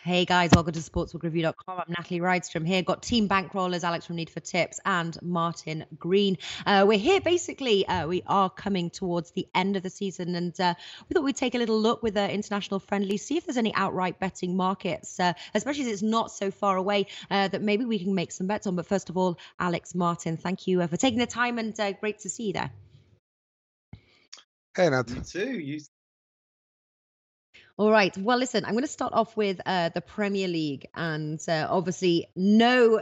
Hey guys, welcome to sportsbookrareview.com. I'm Natalie Rydstrom here. Got Team Bankroll as Alex from Need for Tips and Martin Green. We're here basically, we are coming towards the end of the season, and we thought we'd take a little look with the international friendly, see if there's any outright betting markets, especially as it's not so far away, that maybe we can make some bets on. But first of all, Alex, Martin, thank you for taking the time, and great to see you there. Hey, Nat. You too. All right. Well, listen, I'm going to start off with the Premier League, and obviously, no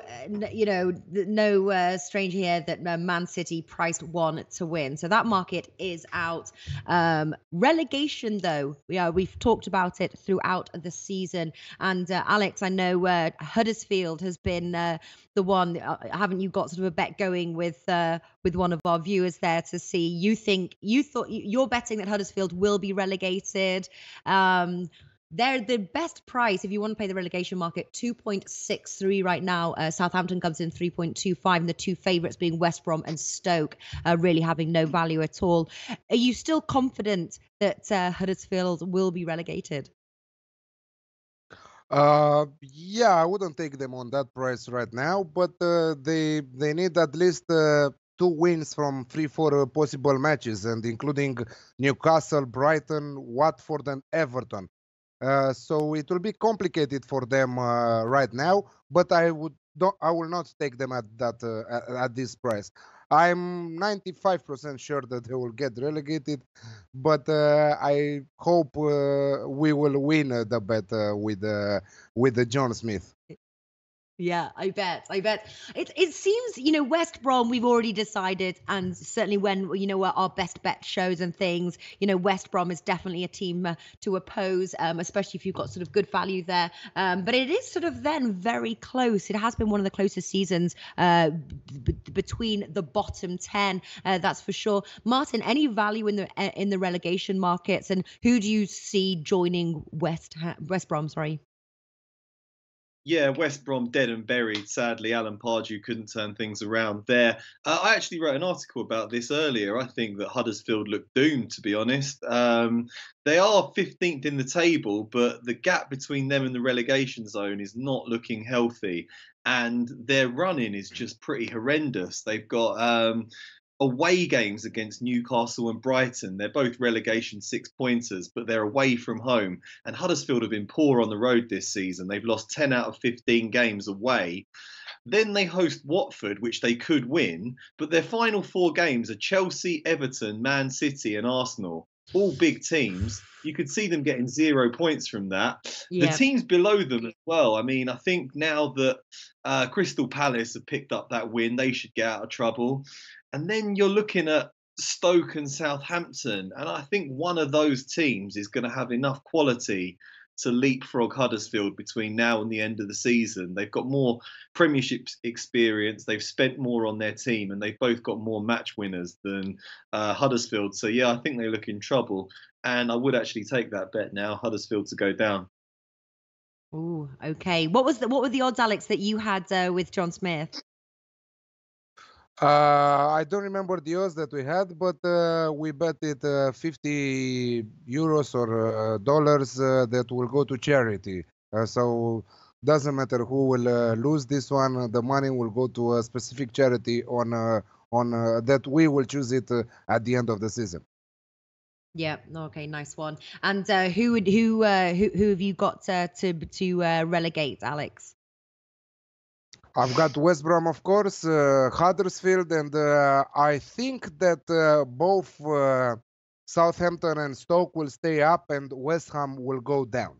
stranger here that Man City priced 1 to win. So that market is out. Relegation, though, we've talked about it throughout the season. And Alex, I know Huddersfield has been the one. Haven't you got sort of a bet going with one of our viewers there to see? You're betting that Huddersfield will be relegated. They're the best price if you want to play the relegation market, 2.63 right now. Southampton comes in 3.25, and the two favourites being West Brom and Stoke, really having no value at all. Are you still confident that Huddersfield will be relegated? Yeah, I wouldn't take them on that price right now, but they need at least 2 wins from 3-4 possible matches, and including Newcastle, Brighton, Watford, and Everton. So it will be complicated for them right now, but I will not take them at at this price. I'm 95% sure that they will get relegated, but I hope we will win the bet with the John Smith. Yeah, I bet. It seems, West Brom, we've already decided, and certainly when, our best bet shows and things, West Brom is definitely a team to oppose, especially if you've got sort of good value there. But it is sort of then very close. It has been one of the closest seasons between the bottom 10, that's for sure. Martin, any value in the relegation markets, and who do you see joining West Brom, sorry? Yeah, West Brom dead and buried. Sadly, Alan Pardew couldn't turn things around there. I actually wrote an article about this earlier. I think that Huddersfield look doomed, to be honest. They are 15th in the table, but the gap between them and the relegation zone is not looking healthy. And their running is just pretty horrendous. They've got away games against Newcastle and Brighton. They're both relegation 6-pointers, but they're away from home. And Huddersfield have been poor on the road this season. They've lost 10 out of 15 games away. Then they host Watford, which they could win, but their final 4 games are Chelsea, Everton, Man City and Arsenal. All big teams. You could see them getting 0 points from that. Yeah. The teams below them as well. I mean, I think now that Crystal Palace have picked up that win, they should get out of trouble. And then you're looking at Stoke and Southampton. And I think one of those teams is going to have enough quality to leapfrog Huddersfield between now and the end of the season. They've got more Premiership experience. They've spent more on their team, and they've both got more match winners than Huddersfield. So, yeah, I think they look in trouble. And I would actually take that bet now, Huddersfield to go down. Oh, okay. What were the odds, Alex, that you had with John Smith? I don't remember the odds that we had, but we bet it 50 euros or dollars that will go to charity. So doesn't matter who will lose this one. The money will go to a specific charity on that we will choose it at the end of the season. Yeah. Okay. Nice one. And who have you got to relegate, Alex? I've got West Brom, of course, Huddersfield, and I think that both Southampton and Stoke will stay up and West Ham will go down.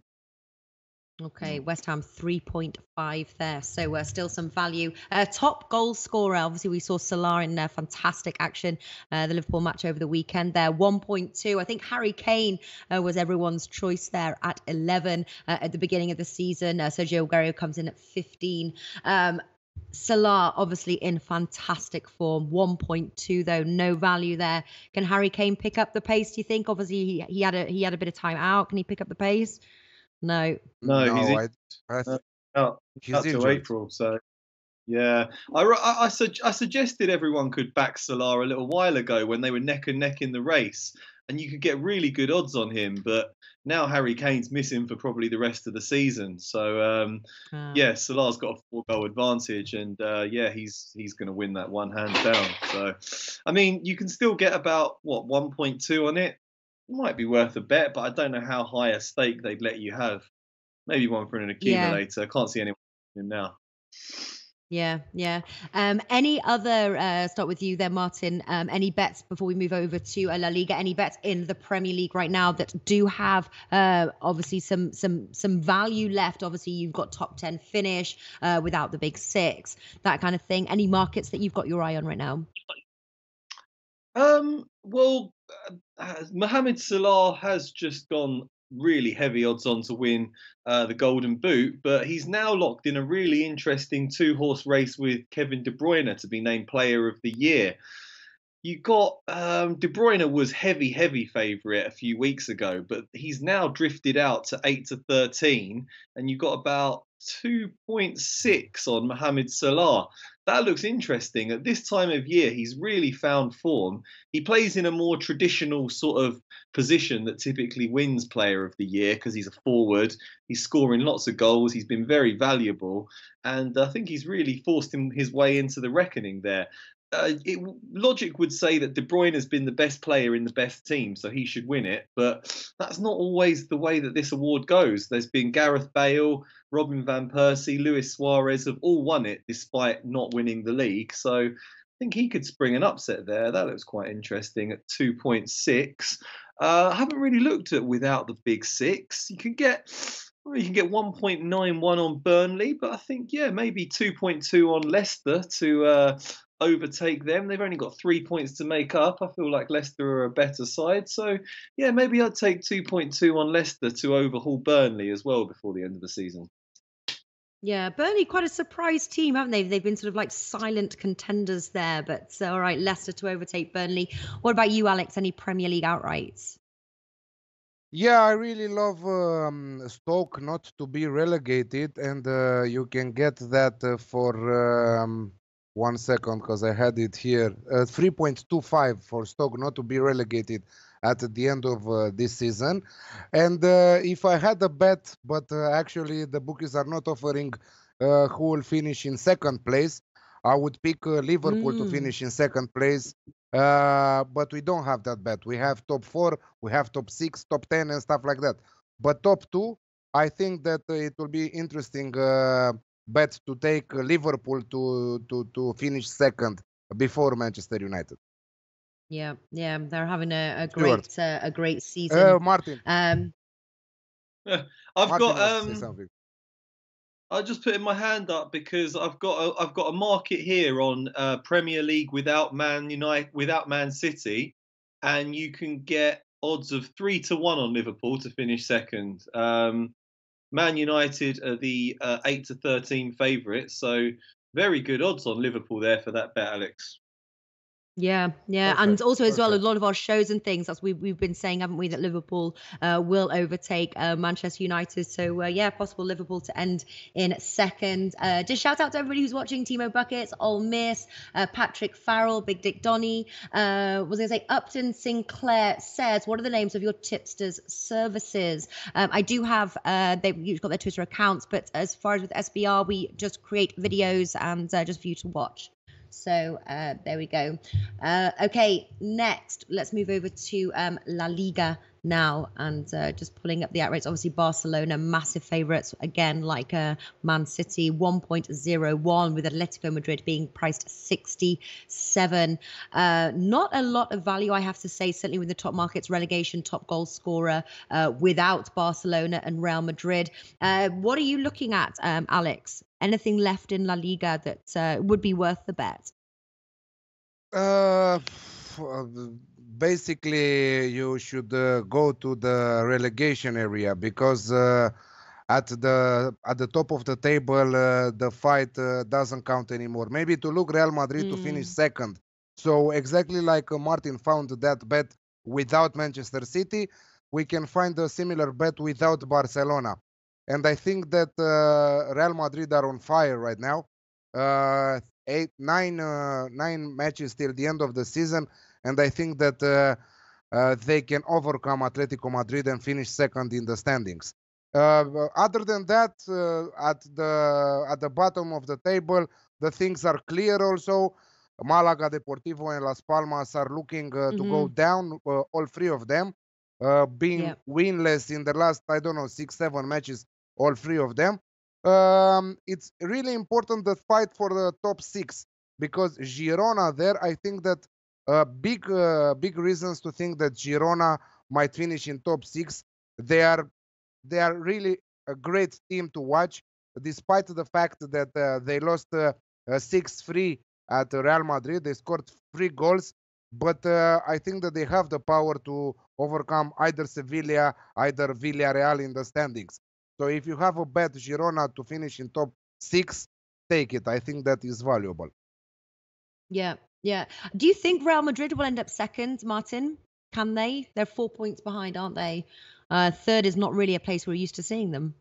Okay, West Ham 3.5 there, so still some value. Top goal scorer, obviously we saw Salah in fantastic action, the Liverpool match over the weekend there, 1.2. I think Harry Kane was everyone's choice there at 11 at the beginning of the season. Sergio Aguero comes in at 15. Salah obviously in fantastic form, 1.2 though, no value there. Can Harry Kane pick up the pace, do you think? Obviously he had a bit of time out. Can he pick up the pace? No, he's till April. So yeah, I suggested everyone could back Salah a little while ago when they were neck and neck in the race. and you could get really good odds on him. But now Harry Kane's missing for probably the rest of the season. So yeah, Salah's got a 4-goal advantage, and yeah, he's going to win that one hands down. So, I mean, you can still get about 1.2 on it. Might be worth a bet, but I don't know how high a stake they'd let you have. Maybe one for an Yeah. accumulator. Can't see anyone in now. Yeah. Any other, start with you there, Martin, any bets before we move over to La Liga, any bets in the Premier League right now that do have obviously some value left? Obviously, you've got top 10 finish without the big six, that kind of thing. Any markets that you've got your eye on right now? Well, Mohamed Salah has just gone really heavy odds on to win the Golden Boot, but he's now locked in a really interesting 2-horse race with Kevin De Bruyne to be named Player of the Year. You got De Bruyne was heavy favourite a few weeks ago, but he's now drifted out to 8-13, and you got about 2.6 on Mohamed Salah. That looks interesting. At this time of year, he's really found form. He plays in a more traditional sort of position that typically wins Player of the Year because he's a forward. He's scoring lots of goals. He's been very valuable, and I think he's really forced his way into the reckoning there. Logic would say that De Bruyne has been the best player in the best team, so he should win it. But that's not always the way that this award goes. There's been Gareth Bale, Robin van Persie, Luis Suarez have all won it despite not winning the league. So I think he could spring an upset there. That looks quite interesting at 2.6. I haven't really looked at without the big six. You can get 1.91 on Burnley, but I think, yeah, maybe 2.2 on Leicester to overtake them. They've only got 3 points to make up. I feel like Leicester are a better side. So, yeah, maybe I'd take 2.2 on Leicester to overhaul Burnley as well before the end of the season. Yeah, Burnley, quite a surprise team, haven't they? They've been sort of like silent contenders there, but all right, Leicester to overtake Burnley. What about you, Alex? Any Premier League outrights? Yeah, I really love Stoke not to be relegated, and you can get that for 1 second because I had it here. 3.25 for Stoke not to be relegated at the end of this season. And if I had a bet, but actually the bookies are not offering who will finish in second place, I would pick Liverpool to finish in second place. But we don't have that bet. We have top 4, we have top 6, top 10, and stuff like that. But top 2, I think that it will be interesting bet to take Liverpool to finish second before Manchester United. Yeah, they're having a great season. Martin. I've Martin got wants to say something. I just putting my hand up because I've got a market here on Premier League without Man City, and you can get odds of 3-1 on Liverpool to finish second. Man United are the 8-13 favourites, so very good odds on Liverpool there for that bet, Alex. Yeah, Perfect, and also as well, a perfect. lot of our shows and things, as we've been saying, haven't we, that Liverpool will overtake Manchester United. So yeah, possible Liverpool to end in second. Just shout out to everybody who's watching: Timo Buckets, Ol Miss, Patrick Farrell, Big Dick Donny. Was gonna say Upton Sinclair says, what are the names of your tipsters services? I do have you've got their Twitter accounts, but as far as with SBR, we just create videos and just for you to watch. So there we go. Okay, next, let's move over to La Liga now, and just pulling up the outrights. Obviously, Barcelona, massive favourites, again, like Man City, 1.01, with Atletico Madrid being priced 67. Not a lot of value, I have to say, certainly with the top markets, relegation, top goal scorer, without Barcelona and Real Madrid. What are you looking at, Alex? Anything left in La Liga that would be worth the bet? Basically, you should go to the relegation area because at the top of the table, the fight doesn't count anymore. Maybe to look Real Madrid to finish second. So exactly like Martin found that bet without Manchester City, we can find a similar bet without Barcelona. And I think that Real Madrid are on fire right now. 9 matches till the end of the season, and I think that they can overcome Atletico Madrid and finish second in the standings. Other than that, at the bottom of the table, the things are clear also. Malaga, Deportivo, and Las Palmas are looking to go down, all three of them, being winless in the last, I don't know, 6-7 matches, all three of them. It's really important the fight for the top 6, because Girona there, I think that big reasons to think that Girona might finish in top 6. They are really a great team to watch, despite the fact that they lost 6-3 at Real Madrid. They scored 3 goals, but I think that they have the power to overcome either Sevilla, either Villarreal in the standings. So if you have a bet Girona to finish in top 6, take it. I think that is valuable. Yeah. Do you think Real Madrid will end up second, Martin? Can they? They're 4 points behind, aren't they? Third is not really a place we're used to seeing them.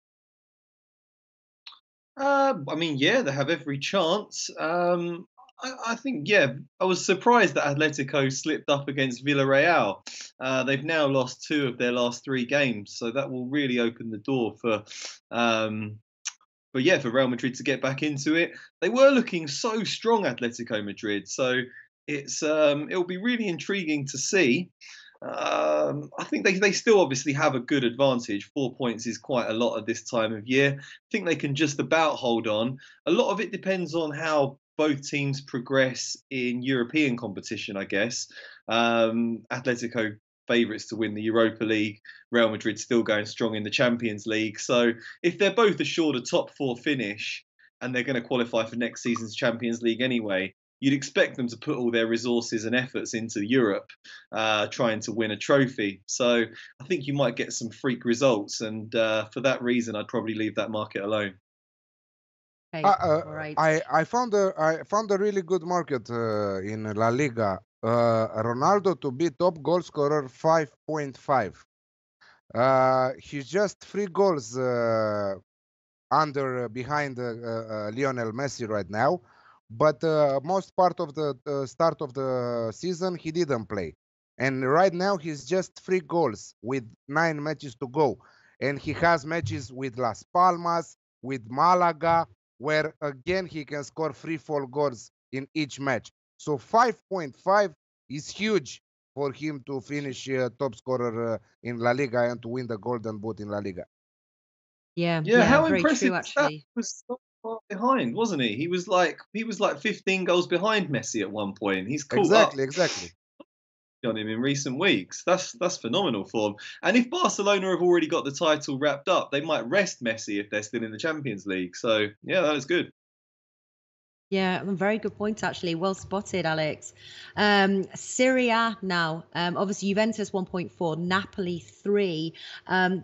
I mean, yeah, they have every chance. I think, yeah, I was surprised that Atletico slipped up against Villarreal. They've now lost 2 of their last 3 games, so that will really open the door for Real Madrid to get back into it. They were looking so strong, Atletico Madrid, so it'll be really intriguing to see. I think they still obviously have a good advantage. 4 points is quite a lot at this time of year. I think they can just about hold on. A lot of it depends on how both teams progress in European competition, I guess. Atletico favourites to win the Europa League. Real Madrid still going strong in the Champions League. So if they're both assured a top 4 finish and they're going to qualify for next season's Champions League anyway, you'd expect them to put all their resources and efforts into Europe, trying to win a trophy. So I think you might get some freak results, and for that reason, I'd probably leave that market alone. Okay, all right. I found a really good market in La Liga. Ronaldo to be top goal scorer 5.5. He's just 3 goals behind Lionel Messi right now. But most part of the start of the season he didn't play, and right now he's just 3 goals with 9 matches to go, and he has matches with Las Palmas, with Malaga, where again he can score 3-4 goals in each match. So 5.5 is huge for him to finish top scorer in La Liga and to win the Golden Boot in La Liga. Yeah, how very impressive true, actually. That was so far behind, wasn't he? He was like 15 goals behind Messi at one point. He's caught exactly on him in recent weeks. That's phenomenal for him. And if Barcelona have already got the title wrapped up, they might rest Messi if they're still in the Champions League. So yeah, that was good. Yeah, very good point, actually. Well spotted, Alex. Serie A now. Obviously, Juventus 1.4, Napoli 3.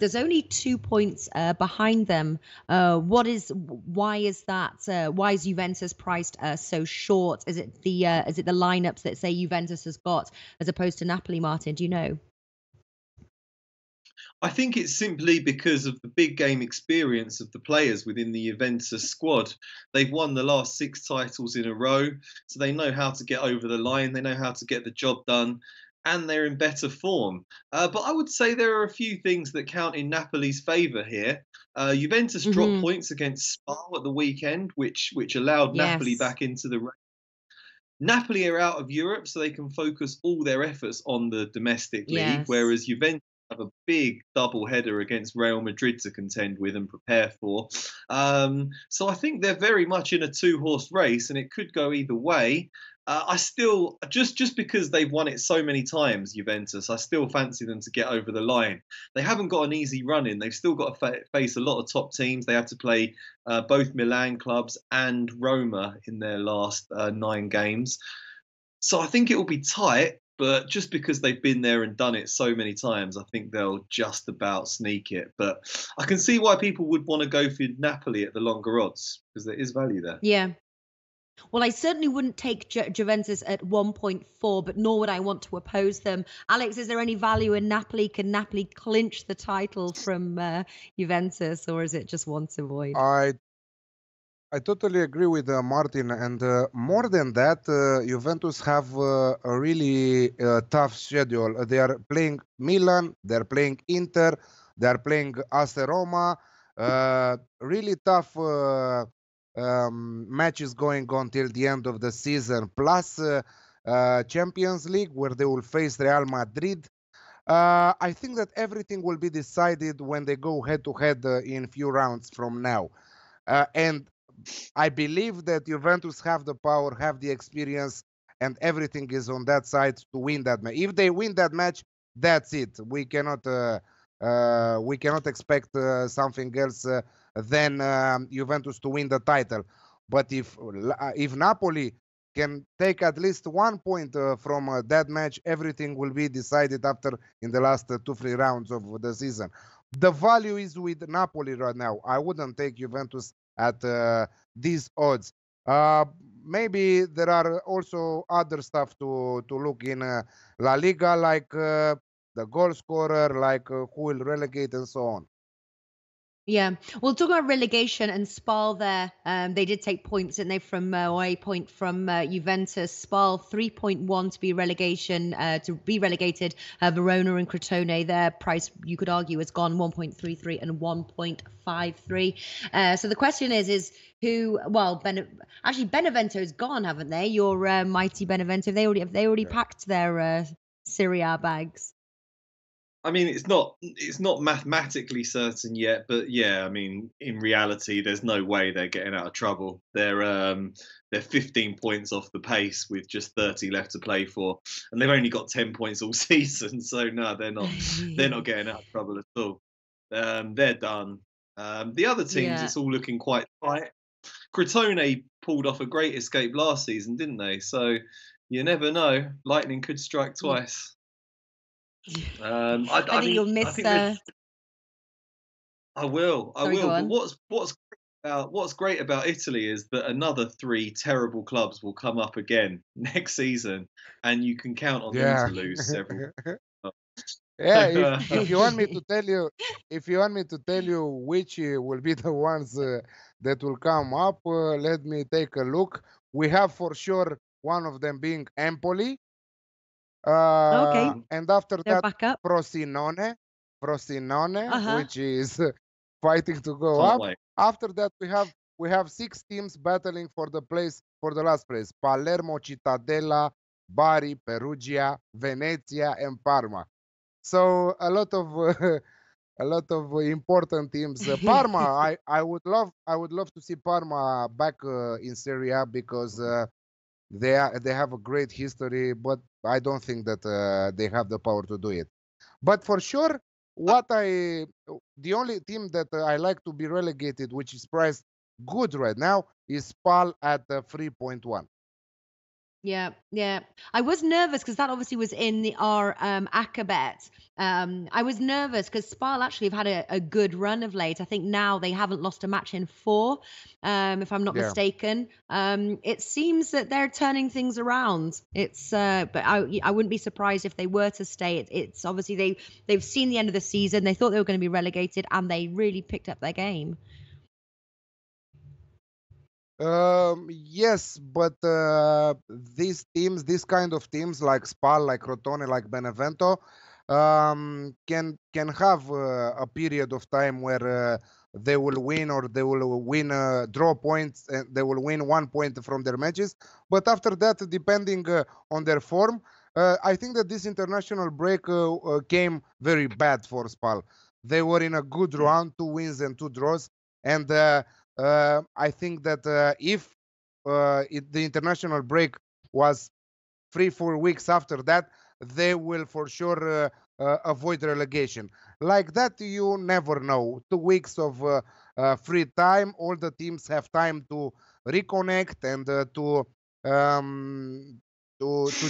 There's only 2 points behind them. Why is that? Why is Juventus priced so short? Is it the lineups that say Juventus has got as opposed to Napoli, Martin? Do you know? I think it's simply because of the big game experience of the players within the Juventus squad. They've won the last 6 titles in a row, so they know how to get over the line, they know how to get the job done, and they're in better form. But I would say there are a few things that count in Napoli's favour here. Juventus dropped points against Spal at the weekend, which allowed Napoli back into the race. Napoli are out of Europe, so they can focus all their efforts on the domestic league, whereas Juventus have a big double header against Real Madrid to contend with and prepare for. So I think they're very much in a 2-horse race, and it could go either way. I still, just because they've won it so many times, Juventus, I still fancy them to get over the line. They haven't got an easy run in. They've still got to face a lot of top teams. They had to play both Milan clubs and Roma in their last 9 games. So I think it will be tight. But just because they've been there and done it so many times, I think they'll just about sneak it. But I can see why people would want to go for Napoli at the longer odds, because there is value there. Yeah. Well, I certainly wouldn't take Juventus at 1.4, but nor would I want to oppose them. Alex, is there any value in Napoli? Can Napoli clinch the title from Juventus, or is it just one to avoid? I totally agree with Martin, and more than that, Juventus have a really tough schedule. They are playing Milan, they're playing Inter, they're playing AS Roma. Really tough matches going on till the end of the season. Plus Champions League, where they will face Real Madrid. I think that everything will be decided when they go head to head in few rounds from now. And I believe that Juventus have the power, have the experience, and everything is on that side to win that match. If they win that match, that's it. We cannot expect something else than Juventus to win the title. But if Napoli can take at least 1 point from that match, everything will be decided after in the last 2-3 rounds of the season. The value is with Napoli right now. I wouldn't take Juventus at these odds. Maybe there are also other stuff to look in La Liga, like the goal scorer, like who will relegate and so on. Yeah. Well, talking about relegation and Spal there, they did take points, didn't they, from away point from Juventus. Spal 3.1 to be relegated. Verona and Crotone, their price, you could argue, has gone 1.33 and 1.53. So the question is who? Well, actually Benevento's gone, haven't they? Your mighty Benevento. Have they already packed their Serie A bags? I mean, it's not mathematically certain yet, but yeah, I mean, in reality, there's no way they're getting out of trouble. They're 15 points off the pace with just 30 left to play for, and they've only got 10 points all season. So no, they're not getting out of trouble at all. They're done. The other teams, it's all looking quite tight. Crotone pulled off a great escape last season, didn't they? So you never know. Lightning could strike twice. I think you'll miss. I will. Sorry, But what's great about Italy is that another 3 terrible clubs will come up again next season, and you can count on them to lose several. Yeah, if you want me to tell you which will be the ones that will come up, let me take a look. We have for sure one of them being Empoli. Okay. And after They're that, back up. Frosinone, which is fighting to go Can't up. wait. After that, we have 6 teams battling for the last place: Palermo, Cittadella, Bari, Perugia, Venezia, and Parma. So a lot of important teams. Parma, I would love to see Parma back in Serie A because they have a great history, but I don't think that they have the power to do it. But for sure, the only team that I like to be relegated, which is priced good right now, is Spal at 3.1. Yeah. I was nervous because that obviously was in our ACCA bet. I was nervous because Spal actually have had a good run of late. I think now they haven't lost a match in 4, if I'm not mistaken. It seems that they're turning things around. But I wouldn't be surprised if they were to stay. It's obviously they've seen the end of the season. They thought they were going to be relegated, and they really picked up their game. Yes, but these kind of teams like Spal, like Crotone, like Benevento, can have a period of time where they will win or they will win draw points and they will win 1 point from their matches. But after that, depending on their form, I think that this international break came very bad for Spal. They were in a good round, 2 wins and 2 draws, and I think that if the international break was 3-4 weeks after that, they will for sure avoid relegation. Like that, you never know. 2 weeks of free time, all the teams have time to reconnect and to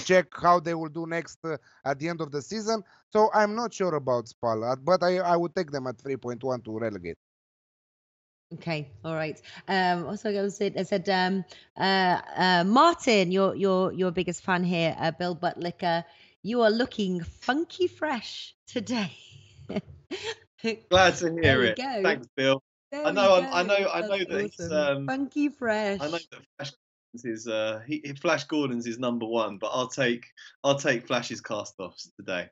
check how they will do next at the end of the season. So I'm not sure about Spal, but I would take them at 3.1 to relegate. Okay, all right. Also, I said, Martin, your biggest fan here, Bill Butlicker. You are looking funky fresh today. Glad to hear it. Go. Thanks, Bill. There I we know, go. I know That's that it's awesome. Funky I know fresh. that Flash Gordon's is number one, but I'll take Flash's cast-offs today.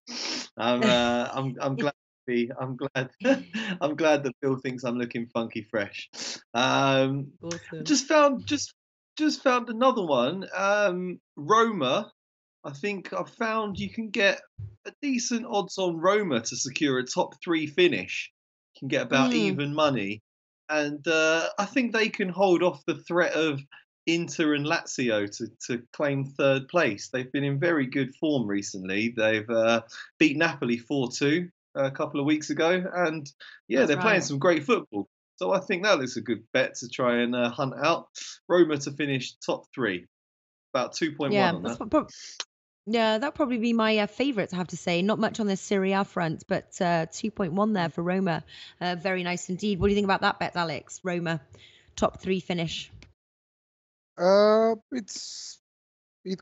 I'm glad I'm glad I'm glad that Phil thinks I'm looking funky fresh. Awesome. Just found another one. Roma. I think I've found you can get a decent odds on Roma to secure a top three finish. You can get about even money, and I think they can hold off the threat of Inter and Lazio to claim third place. They've been in very good form recently. They've beat Napoli 4-2 a couple of weeks ago, and yeah, That's they're playing right. some great football. So I think that looks a good bet to try and hunt out Roma to finish top three. About 2.1 Yeah, on that. yeah, that'd probably be my favourite, I have to say. Not much on the Serie A front, but 2.1 there for Roma. Very nice indeed. What do you think about that bet, Alex? Roma, top three finish. It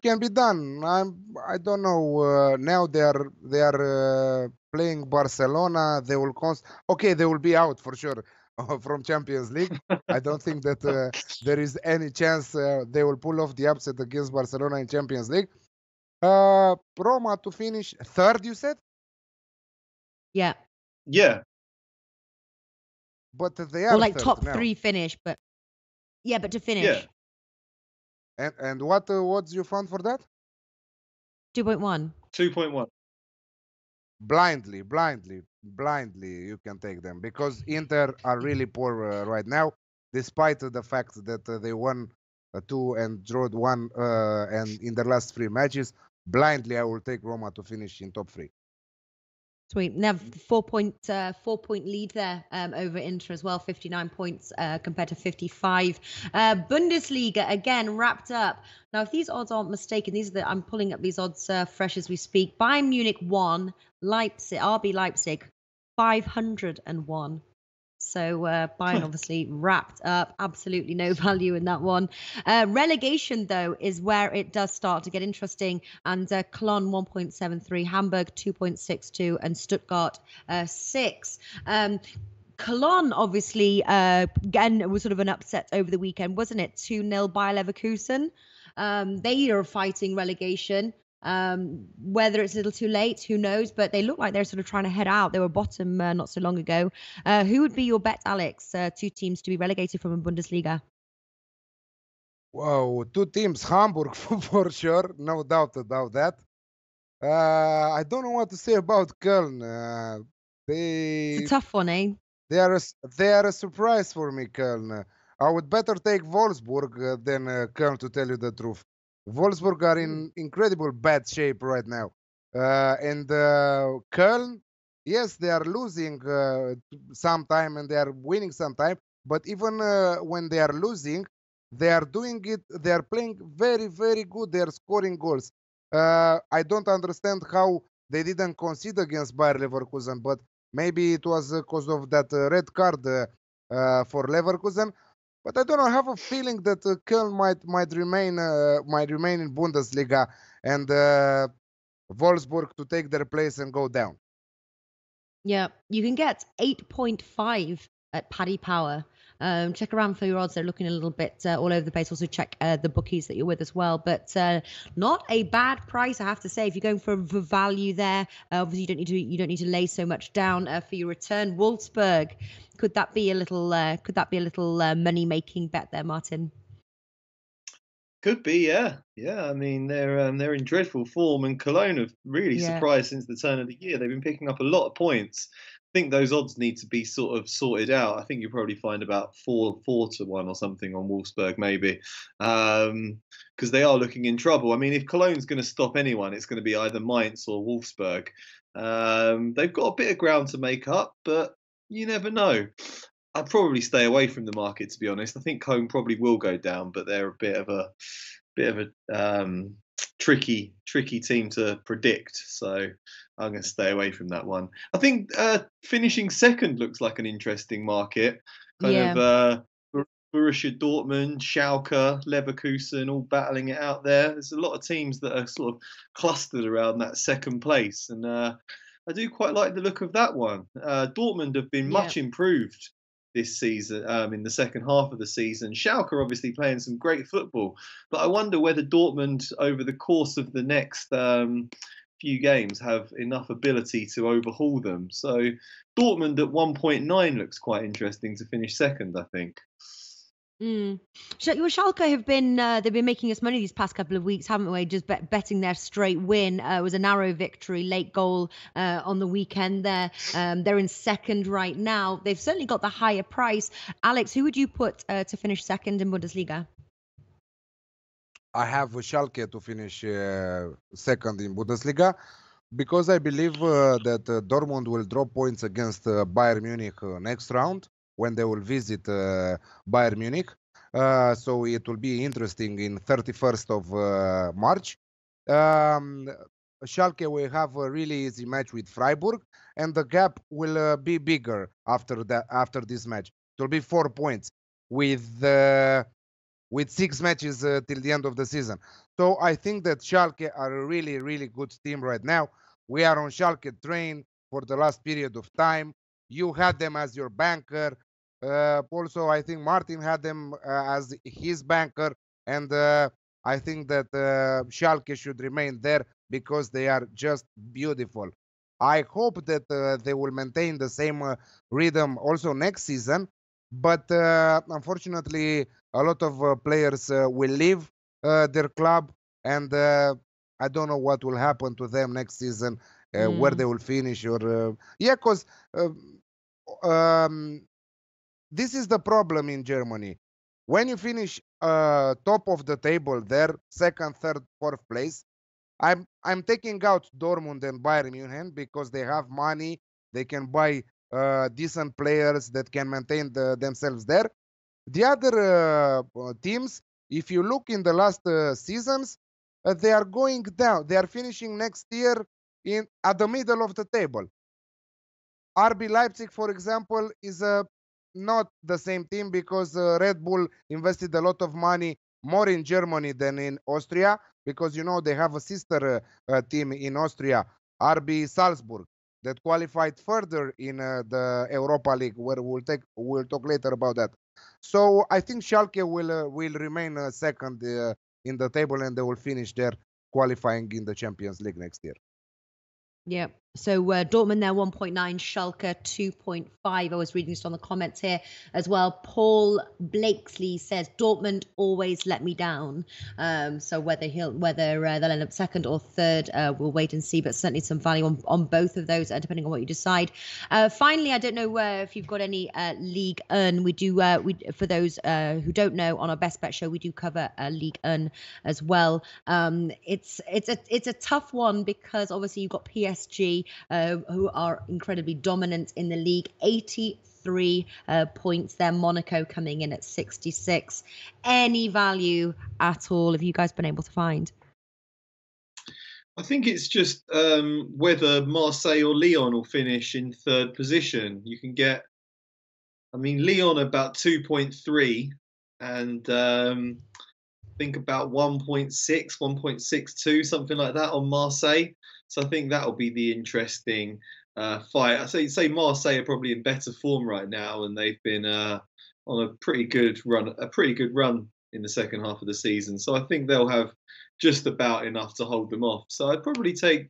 can be done. I don't know. Now they are playing Barcelona. They will be out for sure from Champions League. I don't think that there is any chance they will pull off the upset against Barcelona in Champions League. Roma to finish third, you said, Yeah. Yeah, but they Or are like third top now. three finish, but yeah, but to yeah. finish. And what you found for that? 2.1. 2.1. Blindly, you can take them because Inter are really poor right now, despite the fact that they won two and drawed one, and in their last three matches. Blindly, I will take Roma to finish in top three. Sweet. Now 4 point lead there over Inter as well, 59 points compared to 55. Bundesliga again wrapped up. Now, if these odds aren't mistaken, I'm pulling up these odds fresh as we speak. Bayern Munich 1, RB Leipzig 501. So Bayern obviously wrapped up. Absolutely no value in that one. Relegation, though, is where it does start to get interesting. And Cologne 1.73, Hamburg 2.62, and Stuttgart 6. Cologne, obviously, again, it was sort of an upset over the weekend, wasn't it? 2-0 by Leverkusen. They are fighting relegation. Whether it's a little too late, who knows? But they look like they're sort of trying to head out. They were bottom not so long ago. Who would be your bet, Alex? Two teams to be relegated from a Bundesliga. Wow, two teams, Hamburg for sure, no doubt about that. I don't know what to say about Köln. It's a They tough one, eh? they are a surprise for me, Köln. I would better take Wolfsburg than Köln, to tell you the truth. Wolfsburg are in incredible bad shape right now, and Köln, yes, they are losing sometime and they are winning sometime. But even when they are losing, they are doing it. They are playing very, very good. They are scoring goals. I don't understand how they didn't concede against Bayer Leverkusen, but maybe it was because of that red card for Leverkusen. But I don't know. I have a feeling that Köln might remain in Bundesliga, and Wolfsburg to take their place and go down. Yeah, you can get 8.5 at Paddy Power. Check around for your odds. They're looking a little bit all over the place. Also check the bookies that you're with as well. But not a bad price, I have to say. If you're going for value there, obviously you don't need to lay so much down for your return. Wolfsburg, could that be a little money making bet there, Martin? Could be, yeah. I mean, they're in dreadful form, and Cologne have really surprised since the turn of the year. They've been picking up a lot of points. I think those odds need to be sort of sorted out. I think you'll probably find about 4-1 or something on Wolfsburg, maybe, because they are looking in trouble. I mean, if Cologne's going to stop anyone, it's going to be either Mainz or Wolfsburg. They've got a bit of ground to make up, but you never know. I'd probably stay away from the market, to be honest. I think Cologne probably will go down, but they're a bit of a tricky team to predict. So I'm going to stay away from that one. I think finishing second looks like an interesting market. Borussia Dortmund, Schalke, Leverkusen, all battling it out there. There's a lot of teams that are sort of clustered around that second place, and I do quite like the look of that one. Dortmund have been much improved this season, in the second half of the season. Schalke are obviously playing some great football, but I wonder whether Dortmund, over the course of the next few games, have enough ability to overhaul them. So Dortmund at 1.9 looks quite interesting to finish second, I think. Mm. Schalke have been they've been making us money these past couple of weeks, haven't we? Just betting their straight win. It was a narrow victory, late goal on the weekend there. They're in second right now. They've certainly got the higher price. Alex, who would you put to finish second in Bundesliga? I have Schalke to finish second in Bundesliga because I believe that Dortmund will drop points against Bayern Munich next round when they will visit Bayern Munich. So it will be interesting in 31st of March. Schalke will have a really easy match with Freiburg, and the gap will be bigger after this match. It will be 4 points with 6 matches till the end of the season. So I think that Schalke are a really, really good team right now. We are on Schalke train for the last period of time. You had them as your banker. Also, I think Martin had them as his banker. And I think that Schalke should remain there because they are just beautiful. I hope that they will maintain the same rhythm also next season. But unfortunately, a lot of players will leave their club, and I don't know what will happen to them next season, where they will finish, or because this is the problem in Germany. When you finish top of the table, there, second, third, fourth place, I'm taking out Dortmund and Bayern Munich because they have money, they can buy decent players that can maintain themselves there. The other teams, if you look in the last seasons, they are going down. They are finishing next year at the middle of the table. RB Leipzig, for example, is not the same team because Red Bull invested a lot of money more in Germany than in Austria because they have a sister team in Austria, RB Salzburg, that qualified further in the Europa League, where we'll talk later about that. So I think Schalke will remain second in the table, and they will finish there qualifying in the Champions League next year. Yeah. So Dortmund there 1.9, Schalke 2.5. I was reading this on the comments here as well. Paul Blakesley says Dortmund always let me down. So whether they'll end up second or third, we'll wait and see. But certainly some value on both of those, depending on what you decide. Finally, I don't know if you've got any Ligue 1. We do. For those who don't know, on our Best Bet show, we do cover Ligue 1 as well. It's a tough one because obviously you've got PSG. Who are incredibly dominant in the league, 83 points there. Monaco coming in at 66. Any value at all have you guys been able to find? I think it's just whether Marseille or Lyon will finish in third position. You can get, Lyon about 2.3 and think about 1.6, 1.62, something like that on Marseille. So I think that'll be the interesting fight. I say Marseille are probably in better form right now, and they've been on a pretty good run in the second half of the season. So I think they'll have just about enough to hold them off. So I'd probably take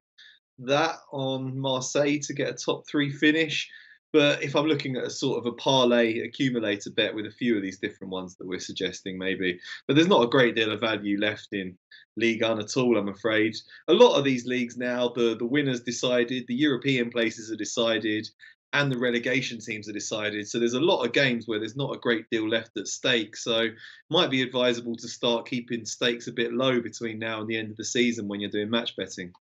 that on Marseille to get a top 3 finish. But if I'm looking at a sort of a parlay accumulator bet with a few of these different ones that we're suggesting, maybe. But there's not a great deal of value left in Ligue 1 at all, I'm afraid. A lot of these leagues now, the winners decided, the European places are decided, and the relegation teams are decided. So there's a lot of games where there's not a great deal left at stake. So it might be advisable to start keeping stakes a bit low between now and the end of the season when you're doing match betting.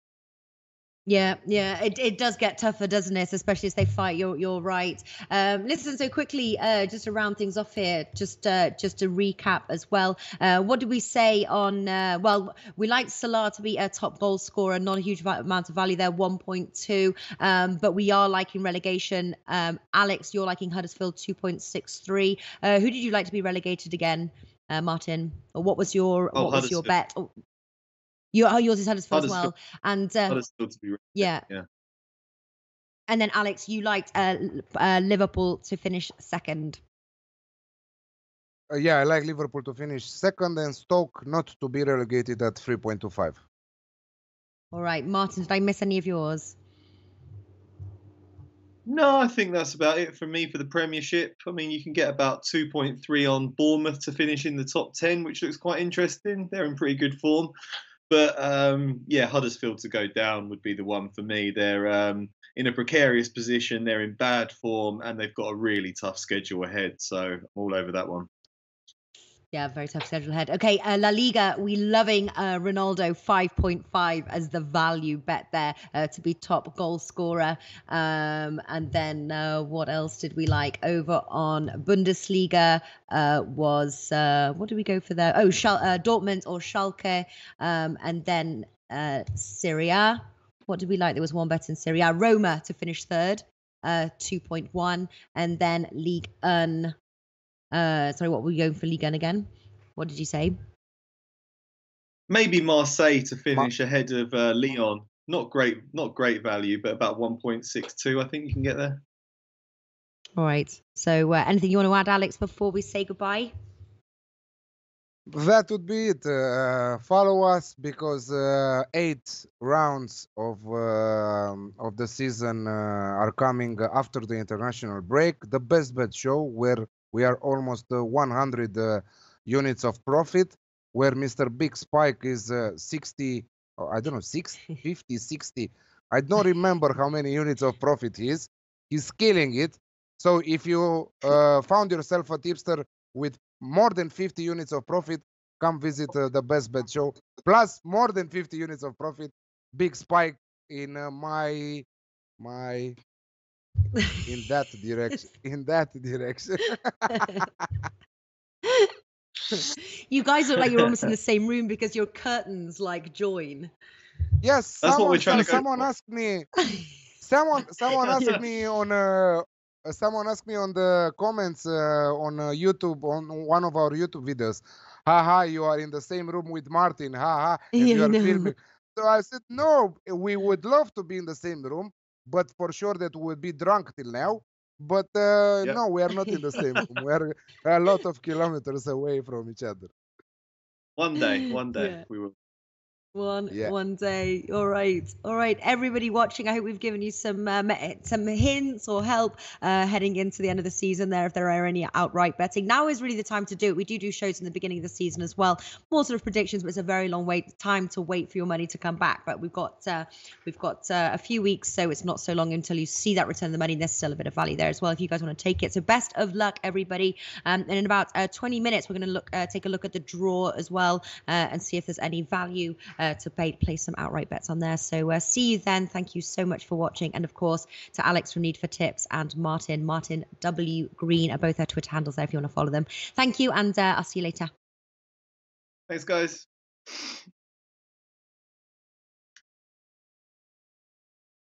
Yeah, it does get tougher, doesn't it? Especially as they fight. You're right. Listen, so quickly, just to round things off here, just to recap as well. What did we say on? Well, we like Salah to be a top goal scorer, not a huge amount of value there, 1.2. But we are liking relegation. Alex, you're liking Huddersfield 2.63. Who did you like to be relegated again, Martin? Or what was your bet? Oh, yours is Huddersfield as well, and Huddersfield to be yeah. And then Alex, you liked Liverpool to finish second. Yeah, I like Liverpool to finish second and Stoke not to be relegated at 3.25. All right, Martin, did I miss any of yours? No, I think that's about it for me for the Premiership. I mean, you can get about 2.3 on Bournemouth to finish in the top 10, which looks quite interesting. They're in pretty good form. But yeah, Huddersfield to go down would be the one for me. They're in a precarious position. They're in bad form, and they've got a really tough schedule ahead. So I'm all over that one. Yeah, very tough schedule ahead. Okay, La Liga, we loving Ronaldo 5.5 as the value bet there to be top goal scorer. And then what else did we like over on Bundesliga? Was what did we go for there? Oh, Dortmund or Schalke, and then Serie A. What did we like? There was one bet in Serie A. Roma to finish third, 2.1, and then Ligue 1. Sorry, what were we going for Ligue 1 again? What did you say? Maybe Marseille to finish ahead of Lyon. Not great value, but about 1.62. I think you can get there. All right. So, anything you want to add, Alex, before we say goodbye? That would be it. Follow us because 8 rounds of the season are coming after the international break. The Best Bet Show, where we are almost 100 units of profit, where Mr. Big Spike is 60, I don't know, 50, 60. I don't remember how many units of profit he is. He's killing it. So if you found yourself a tipster with more than 50 units of profit, come visit the Best Bet Show. Plus more than 50 units of profit. Big Spike in my in that direction. In that direction. You guys look like you're almost in the same room because your curtains like join. Yes, that's what we're trying to go someone for. asked me. Someone asked me on someone asked me on the comments on YouTube on one of our YouTube videos. Haha, you are in the same room with Martin. Haha, and you are filming. So I said, no, we would love to be in the same room, but for sure that we would be drunk till now. But no, we are not in the same room. We are a lot of kilometers away from each other. One day Yeah. we will. One day. All right. Everybody watching, I hope we've given you some hints or help heading into the end of the season there, if there are any outright betting. Now is really the time to do it. We do shows in the beginning of the season as well, more sort of predictions, but it's a very long time to wait for your money to come back. But we've got a few weeks, so it's not so long until you see that return of the money. There's still a bit of value there as well if you guys want to take it. So best of luck, everybody. And in about 20 minutes, we're going to take a look at the draw as well and see if there's any value to place some outright bets on there. So see you then. Thank you so much for watching. And of course, to Alex from Need for Tips and Martin W. Green are both our Twitter handles there if you want to follow them. Thank you, and I'll see you later. Thanks, guys.